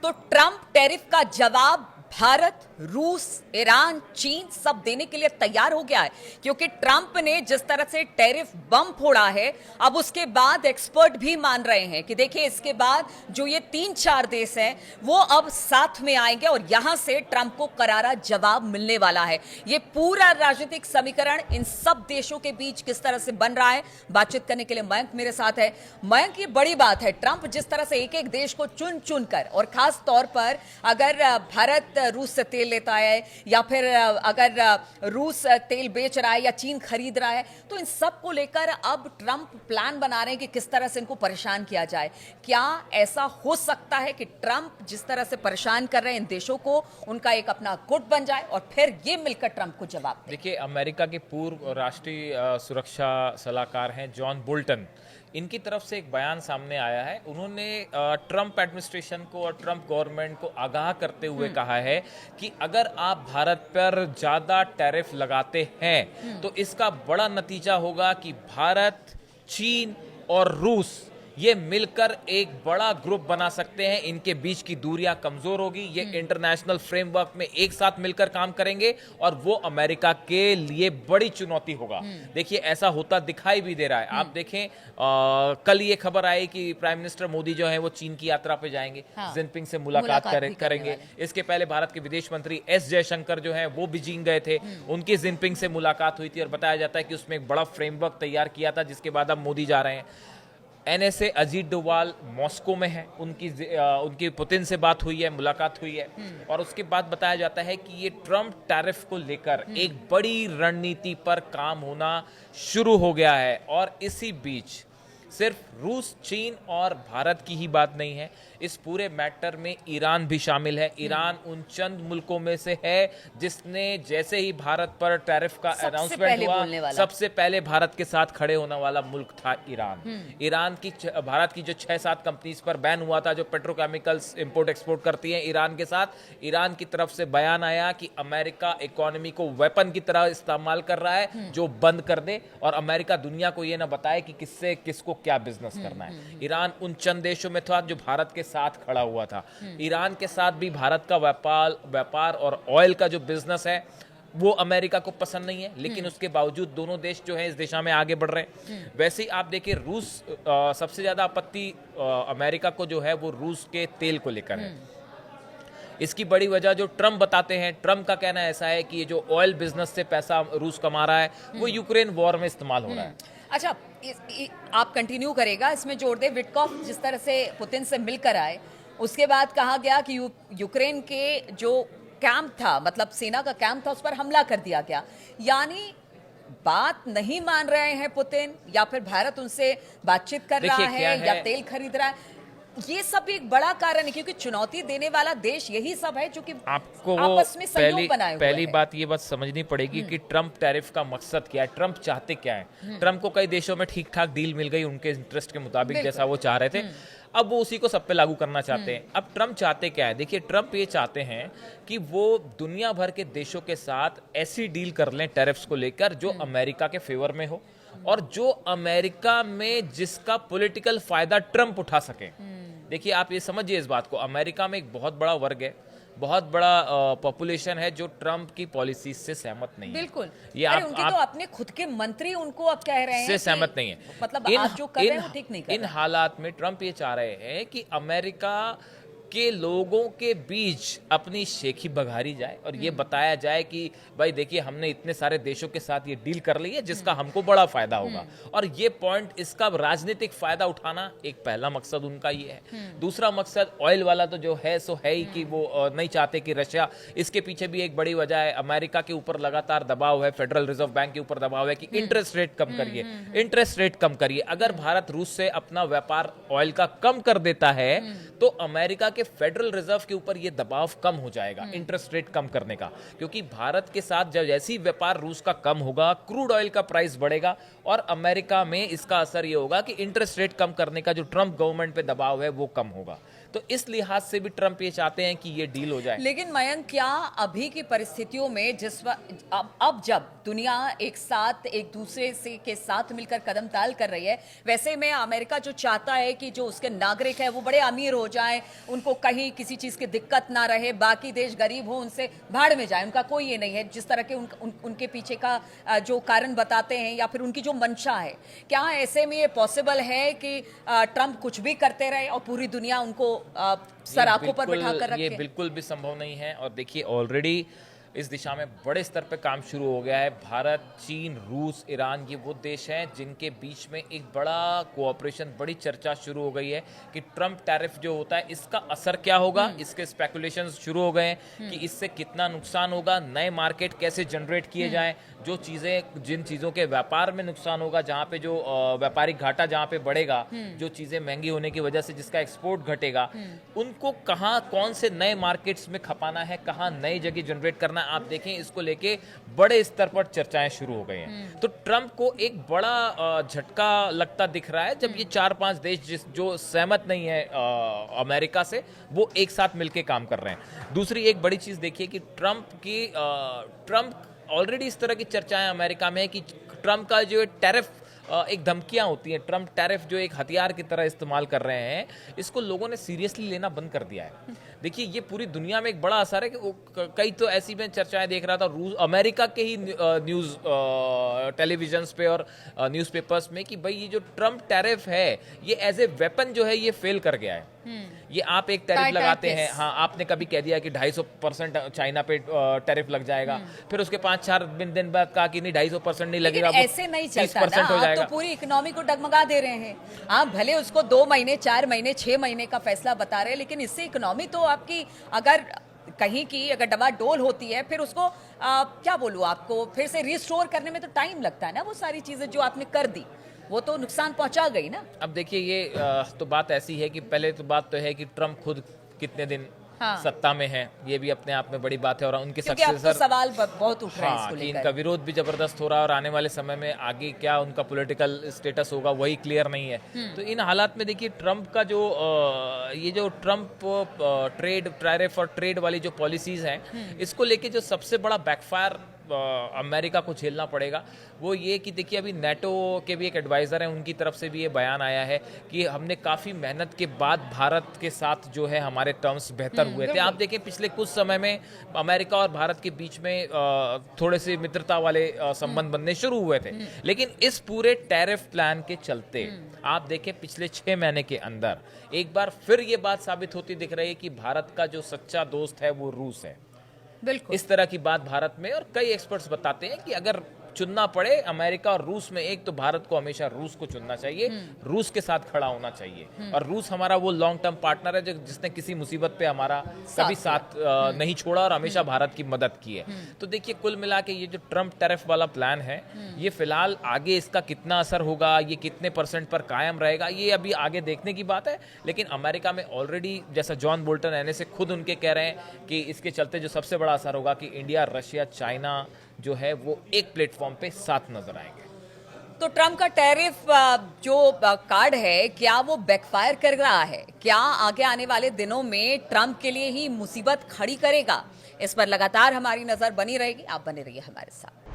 तो Trump tariff का जवाब भारत, रूस, ईरान, चीन सब देने के लिए तैयार हो गया है, क्योंकि ट्रंप ने जिस तरह से टैरिफ बम फोड़ा है, अब उसके बाद एक्सपर्ट भी मान रहे हैं कि देखिए इसके बाद जो ये 3-4 देश हैं वो अब साथ में आएंगे और यहां से ट्रंप को करारा जवाब मिलने वाला है। ये पूरा राजनीतिक समीकरण इन सब देशों के बीच किस तरह से बन रहा है, बातचीत करने के लिए मयंक मेरे साथ है। मयंक, ये बड़ी बात है, ट्रंप जिस तरह से एक एक देश को चुन चुन कर, और खास तौर पर अगर भारत रूस से तेल लेता है या फिर अगर रूस तेल बेच रहा है या चीन खरीद रहा है, तो इन सब को लेकर अब ट्रंप प्लान बना रहे हैं कि किस तरह से इनको परेशान किया जाए। क्या ऐसा हो सकता है कि ट्रंप जिस तरह से परेशान कर रहे हैं इन देशों को, उनका एक अपना गुट बन जाए और फिर ये मिलकर ट्रंप को जवाब दे? देखिए, अमेरिका के पूर्व राष्ट्रीय सुरक्षा सलाहकार हैं जॉन बोल्टन, इनकी तरफ से एक बयान सामने आया है। उन्होंने ट्रंप एडमिनिस्ट्रेशन को और ट्रंप गवर्नमेंट को आगाह करते हुए कहा है कि अगर आप भारत पर ज़्यादा टैरिफ लगाते हैं तो इसका बड़ा नतीजा होगा कि भारत, चीन और रूस ये मिलकर एक बड़ा ग्रुप बना सकते हैं, इनके बीच की दूरियां कमजोर होगी, ये इंटरनेशनल फ्रेमवर्क में एक साथ मिलकर काम करेंगे और वो अमेरिका के लिए बड़ी चुनौती होगा। देखिए, ऐसा होता दिखाई भी दे रहा है। आप देखें, कल ये खबर आई कि प्राइम मिनिस्टर मोदी जो है वो चीन की यात्रा पे जाएंगे, जिनपिंग से मुलाकात करेंगे। इसके पहले भारत के विदेश मंत्री एस जयशंकर जो है वो बीजिंग गए थे, उनकी जिनपिंग से मुलाकात हुई थी और बताया जाता है कि उसमें एक बड़ा फ्रेमवर्क तैयार किया था, जिसके बाद अब मोदी जा रहे हैं। एनएसए अजीत डोवाल मॉस्को में है, उनकी पुतिन से बात हुई है, मुलाकात हुई है, और उसके बाद बताया जाता है कि ये ट्रंप टैरिफ को लेकर एक बड़ी रणनीति पर काम होना शुरू हो गया है। और इसी बीच सिर्फ रूस, चीन और भारत की ही बात नहीं है, इस पूरे मैटर में ईरान भी शामिल है। ईरान उन चंद मुल्कों में से है जिसने जैसे ही भारत पर टैरिफ का अनाउंसमेंट हुआ, सबसे पहले भारत के साथ खड़े होने वाला मुल्क था ईरान। भारत की जो 6-7 कंपनीज पर बैन हुआ था, जो पेट्रोकेमिकल्स इंपोर्ट एक्सपोर्ट करती हैं ईरान के साथ, ईरान की तरफ से बयान आया कि अमेरिका इकोनॉमी को वेपन की तरह इस्तेमाल कर रहा है, जो बंद कर दे, और अमेरिका दुनिया को यह ना बताए कि किससे किसको क्या बिजनेस करना है। ईरान उन चंद देशों में था जो भारत के साथ खड़ा हुआ था। ईरान के साथ भी भारत का व्यापार और ऑयल का जो बिजनेस है वो अमेरिका को पसंद नहीं है, लेकिन उसके बावजूद दोनों देश जो है इस दिशा में आगे बढ़ रहे हैं। वैसे ही आप देखिए, रूस सबसे ज्यादा आपत्ति अमेरिका को जो है वो रूस के तेल को लेकर है। इसकी बड़ी वजह जो ट्रंप बताते हैं, ट्रंप का कहना ऐसा है कि ये जो ऑयल बिजनेस से पैसा रूस कमा रहा है वो यूक्रेन वॉर में इस्तेमाल हो रहा है। अच्छा, आप कंटिन्यू करेगा, इसमें जोड़ दे। विटकॉफ जिस तरह से पुतिन से मिलकर आए, उसके बाद कहा गया कि यूक्रेन के जो कैंप था, मतलब सेना का कैंप था, उस पर हमला कर दिया गया। यानी बात नहीं मान रहे हैं पुतिन, या फिर भारत उनसे बातचीत कर रहा है या तेल खरीद रहा है। ये सब एक बड़ा कारण है, क्योंकि चुनौती देने वाला देश यही सब है जो कि आपको आपस में सहयोग बनाए हुए पहली बात ये बात समझनी पड़ेगी कि ट्रंप टैरिफ का मकसद क्या है, ट्रंप चाहते क्या है। ट्रंप को कई देशों में ठीक ठाक डील मिल गई उनके इंटरेस्ट के मुताबिक, जैसा वो चाह रहे थे, अब वो उसी को सब पे लागू करना चाहते हैं। अब ट्रंप चाहते क्या है? देखिए, ट्रंप ये चाहते हैं कि वो दुनिया भर के देशों के साथ ऐसी डील कर लें टैरिफ्स को लेकर जो अमेरिका के फेवर में हो, और जो अमेरिका में जिसका पॉलिटिकल फायदा ट्रंप उठा सके। देखिए, आप ये समझिए इस बात को, अमेरिका में एक बहुत बड़ा वर्ग है, बहुत बड़ा पॉपुलेशन है जो ट्रंप की पॉलिसी से सहमत नहीं है। बिल्कुल, ये उनके तो अपने खुद के मंत्री उनको अब कह रहे हैं से सहमत नहीं है, मतलब आप जो कर रहे हैं वो ठीक नहीं कर रहे। इन हालात में ट्रंप ये चाह रहे हैं कि अमेरिका के लोगों के बीच अपनी शेखी बघारी जाए और ये बताया जाए कि भाई देखिए, हमने इतने सारे देशों के साथ ये डील कर ली है जिसका हमको बड़ा फायदा होगा, और ये पॉइंट, इसका राजनीतिक फायदा उठाना एक पहला मकसद उनका ये है। दूसरा मकसद ऑयल वाला तो जो है सो है ही कि वो नहीं चाहते कि रशिया, इसके पीछे भी एक बड़ी वजह है, अमेरिका के ऊपर लगातार दबाव है, फेडरल रिजर्व बैंक के ऊपर दबाव है कि इंटरेस्ट रेट कम करिए, इंटरेस्ट रेट कम करिए। अगर भारत रूस से अपना व्यापार ऑयल का कम कर देता है तो अमेरिका के फेडरल रिजर्व के ऊपर यह दबाव कम हो जाएगा इंटरेस्ट रेट कम करने का, क्योंकि भारत के साथ जब जैसी व्यापार रूस का कम होगा, क्रूड ऑयल का प्राइस बढ़ेगा और अमेरिका में इसका असर यह होगा कि इंटरेस्ट रेट कम करने का जो ट्रंप गवर्नमेंट पे दबाव है वो कम होगा। तो इस लिहाज से भी ट्रंप ये चाहते हैं कि ये डील हो जाए। लेकिन मयंक, क्या अभी की परिस्थितियों में अब जब दुनिया एक साथ एक दूसरे से के साथ मिलकर कदम ताल कर रही है, वैसे में अमेरिका जो चाहता है कि जो उसके नागरिक है वो बड़े अमीर हो जाएं, उनको कहीं किसी चीज की दिक्कत ना रहे, बाकी देश गरीब हो उनसे भाड़ में जाए, उनका कोई ये नहीं है, जिस तरह के उनके पीछे का जो कारण बताते हैं या फिर उनकी जो मंशा है, क्या ऐसे में ये पॉसिबल है कि ट्रंप कुछ भी करते रहे और पूरी दुनिया उनको सर आंखों पर बिठा कर रखे? ये बिल्कुल भी संभव नहीं है। और देखिए ऑलरेडी इस दिशा में बड़े स्तर पे काम शुरू हो गया है। भारत, चीन, रूस, ईरान, ये वो देश हैं जिनके बीच में एक बड़ा कोऑपरेशन, बड़ी चर्चा शुरू हो गई है कि ट्रंप टैरिफ जो होता है इसका असर क्या होगा। इसके स्पेकुलेशंस शुरू हो गए हैं कि इससे कितना नुकसान होगा, नए मार्केट कैसे जनरेट किए जाएं, जो चीज़ें, जिन चीज़ों के व्यापार में नुकसान होगा, जहाँ पे जो व्यापारिक घाटा जहाँ पे बढ़ेगा, जो चीज़ें महंगी होने की वजह से जिसका एक्सपोर्ट घटेगा, उनको कहाँ, कौन से नए मार्केट्स में खपाना है, कहाँ नई जगह जनरेट करना है। आप देखें, इसको लेके बड़े स्तर पर चर्चाएं शुरू हो गई हैं। तो ट्रंप को एक बड़ा झटका लगता दिख रहा है जब ये 4-5 देश जो सहमत नहीं है अमेरिका से, वो एक साथ मिलकर काम कर रहे हैं। दूसरी एक बड़ी चीज देखिए कि ट्रंप ऑलरेडी इस तरह की चर्चाएं अमेरिका में है कि ट्रंप का जो टैरिफ, एक धमकियां होती हैं, ट्रंप टैरिफ जो एक हथियार की तरह इस्तेमाल कर रहे हैं, इसको लोगों ने सीरियसली लेना बंद कर दिया है। देखिए ये पूरी दुनिया में एक बड़ा असर है कि कई तो ऐसी मैं चर्चाएं देख रहा था रूस, अमेरिका के ही न्यूज़ टेलीविजन्स पे और न्यूज़पेपर्स में कि भाई ये जो ट्रंप टैरिफ है ये एज ए वेपन जो है ये फेल कर गया है। ये आप एक टैरिफ लगाते हैं, हाँ, आपने कभी कह दिया कि 250% चाइना पे टैरिफ लग जाएगा, फिर उसके 5-4 दिन बाद कहा कि नहीं 250% नहीं लगेगा, ऐसे नहीं चलता ना। हो जाएगा। आप तो पूरी इकोनॉमी को डगमगा दे रहे हैं। आप भले उसको 2 महीने, 4 महीने, 6 महीने का फैसला बता रहे हैं, लेकिन इससे इकोनॉमी तो आपकी अगर कहीं की अगर डबाडोल होती है, फिर उसको क्या बोलूं, आपको फिर से रिस्टोर करने में तो टाइम लगता है ना। वो सारी चीजें जो आपने कर दी वो तो नुकसान पहुंचा गई ना। अब देखिए ये तो बात ऐसी है कि पहले तो बात तो है कि ट्रंप खुद कितने दिन सत्ता में है, ये भी अपने आप में बड़ी बात है। और उनके सक्सेसर, सवाल बहुत उठ रहे हैं इसको लेकर, इनका विरोध भी जबरदस्त हो रहा है और आने वाले समय में आगे क्या उनका पॉलिटिकल स्टेटस होगा वही क्लियर नहीं है। तो इन हालात में देखिए ट्रंप का जो ये जो ट्रंप ट्रेड टैरिफ और ट्रेड वाली जो पॉलिसीज हैं, इसको लेके जो सबसे बड़ा बैकफायर अमेरिका को झेलना पड़ेगा वो ये कि देखिए अभी नेटो के भी एक एडवाइज़र हैं, उनकी तरफ से भी ये बयान आया है कि हमने काफ़ी मेहनत के बाद भारत के साथ जो है हमारे टर्म्स बेहतर हुए थे। आप देखें पिछले कुछ समय में अमेरिका और भारत के बीच में थोड़े से मित्रता वाले संबंध बनने शुरू हुए थे, लेकिन इस पूरे टैरिफ प्लान के चलते आप देखें पिछले 6 महीने के अंदर एक बार फिर ये बात साबित होती दिख रही है कि भारत का जो सच्चा दोस्त है वो रूस है। बिल्कुल इस तरह की बात भारत में, और कई एक्सपर्ट्स बताते हैं कि अगर चुनना पड़े अमेरिका और रूस में एक, तो भारत को हमेशा रूस को चुनना चाहिए, रूस के साथ खड़ा होना चाहिए। और रूस हमारा वो लॉन्ग टर्म पार्टनर है जिसने किसी मुसीबत पे हमारा कभी साथ नहीं छोड़ा और हमेशा भारत की मदद की है। तो देखिए कुल मिला के ये जो ट्रंप टैरिफ वाला प्लान है, ये फिलहाल आगे इसका कितना असर होगा, ये कितने % पर कायम रहेगा, ये अभी आगे देखने की बात है। लेकिन अमेरिका में ऑलरेडी, जैसा जॉन बोल्टन एनए से खुद उनके कह रहे हैं कि इसके चलते जो सबसे बड़ा असर होगा कि इंडिया, रशिया, चाइना जो है वो एक प्लेटफॉर्म पे साथ नजर आएंगे। तो ट्रंप का टैरिफ जो कार्ड है, क्या वो बैकफायर कर रहा है? क्या आगे आने वाले दिनों में ट्रंप के लिए ही मुसीबत खड़ी करेगा? इस पर लगातार हमारी नजर बनी रहेगी। आप बने रहिए हमारे साथ।